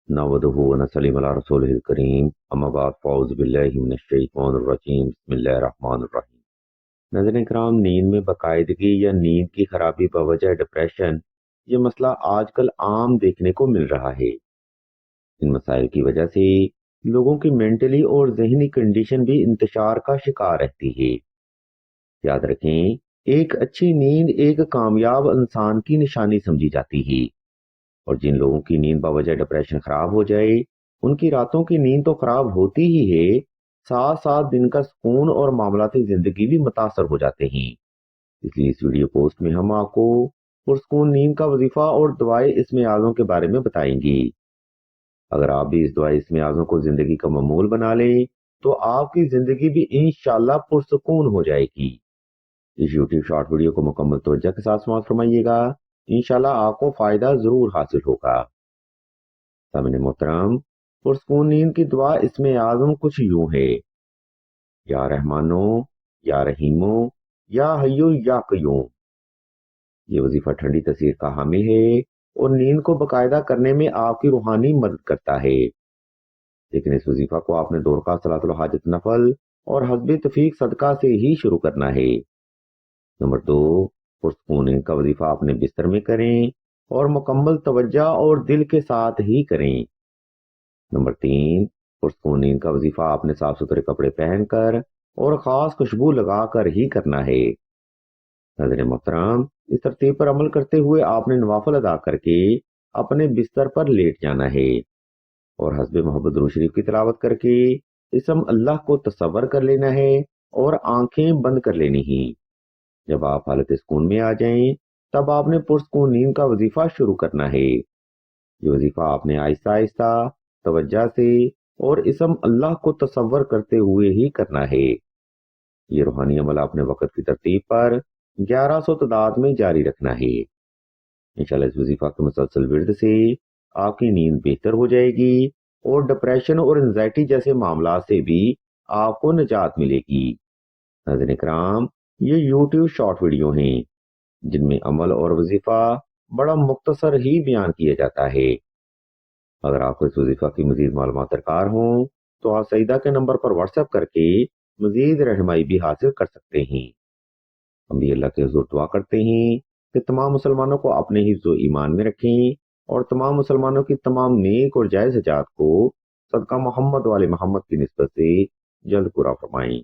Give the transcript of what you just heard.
नहमदुहु व नसल्ली अला रसूलिहिल करीम अम्मा बाद फ़अऊज़ु बिल्लाहि मिनश शैतानिर रजीम बिस्मिल्लाहिर रहमानिर रहीम। नाज़रीन किराम, नींद में बाकायदगी या नींद की खराबी बवजह डिप्रेशन, ये मसला आजकल आम देखने को मिल रहा है। इन मसाइल की वजह से लोगों की मेंटली और ज़हनी कंडीशन भी इंतशार का शिकार रहती है। याद रखें, एक अच्छी नींद एक कामयाब इंसान की निशानी समझी जाती है, और जिन लोगों की नींद बवजह डिप्रेशन खराब हो जाए, उनकी रातों की नींद तो खराब होती ही है, साथ साथ दिन का सुकून और मामलाती जिंदगी भी मुतासर हो जाते हैं। इसलिए इस वीडियो पोस्ट में हम आपको पुरसकून नींद का वजीफा और दुआए इसमें आज़म के बारे में बताएंगे। अगर आप भी इस दुआ इसमें आज़म को जिंदगी का मामूल बना लें, तो आपकी जिंदगी भी इंशाल्लाह पुरसकून हो जाएगी। इस यूट्यूब शॉर्ट वीडियो को मुकम्मल तवज्जो के साथ समाप्त फरमाइएगा, इंशाल्लाह आपको फायदा जरूर हासिल होगा। सामने मोहतरम, पुरसकून नींद की दुआ इसमें आज़म कुछ यूं है: या रहमानो, या रहीमो, या हय्यो या कय्यूम। ये वजीफा ठंडी तसीर का हामिल है और नींद को बाकायदा करने में आपकी रूहानी मदद करता है। लेकिन इस वजीफा को आपने 2 रकात सलातुल हाजत नफल और हस्बे तफीक सदका से ही शुरू करना है। नंबर 2, पुरसकून नींद का वजीफा अपने बिस्तर में करें और मुकम्मल तवज्जो और दिल के साथ ही करें। नंबर 3, पुरसकून नींद का वजीफा अपने साफ सुथरे कपड़े पहनकर और खास खुशबू लगाकर ही करना है। नाज़रीन मोहतरम, इस तरतीब पर अमल करते हुए आपने नवाफिल अदा करके अपने बिस्तर पर लेट जाना है और हस्बे मोहब्बत दुरूद शरीफ की तिलावत करके इसम अल्लाह को तसव्वुर कर लेना है और आंखें बंद कर लेनी ही। जब आप हालत सुकून में आ जाएं, तब आपने पुरसकून नींद का वजीफा शुरू करना है। ये वजीफा आपने आहिस्ता आहिस्ता तवज्जो से और इसम अल्लाह को तसव्वुर करते हुए ही करना है। ये रूहानी अमल अपने वक्त की तरतीब पर 1100 तादाद में जारी रखना है। इंशाल्लाह इस वजीफा के मुसलसल विर्द से आपकी नींद बेहतर हो जाएगी और डिप्रेशन और एंजाइटी जैसे मामला से भी आपको निजात मिलेगी। नाज़रीन इकराम, ये यूट्यूब शॉर्ट वीडियो हैं जिनमें अमल और वजीफा बड़ा मुख्तसर ही बयान किया जाता है। अगर आपको इस वजीफा की मजीद मालूमात दरकार हो, तो आप सईदा के नंबर पर व्हाट्सएप करके मजीद रहनुमाई भी हासिल कर सकते हैं। हम भी अल्लाह के हुज़ूर दुआ करते हैं कि तमाम मुसलमानों को अपने हिफ्ज़ ईमान में रखें और तमाम मुसलमानों की तमाम नेक और जायज़ हजात को सदका मोहम्मद वाले मोहम्मद की निस्बत से जल्द पूरा फरमाएं।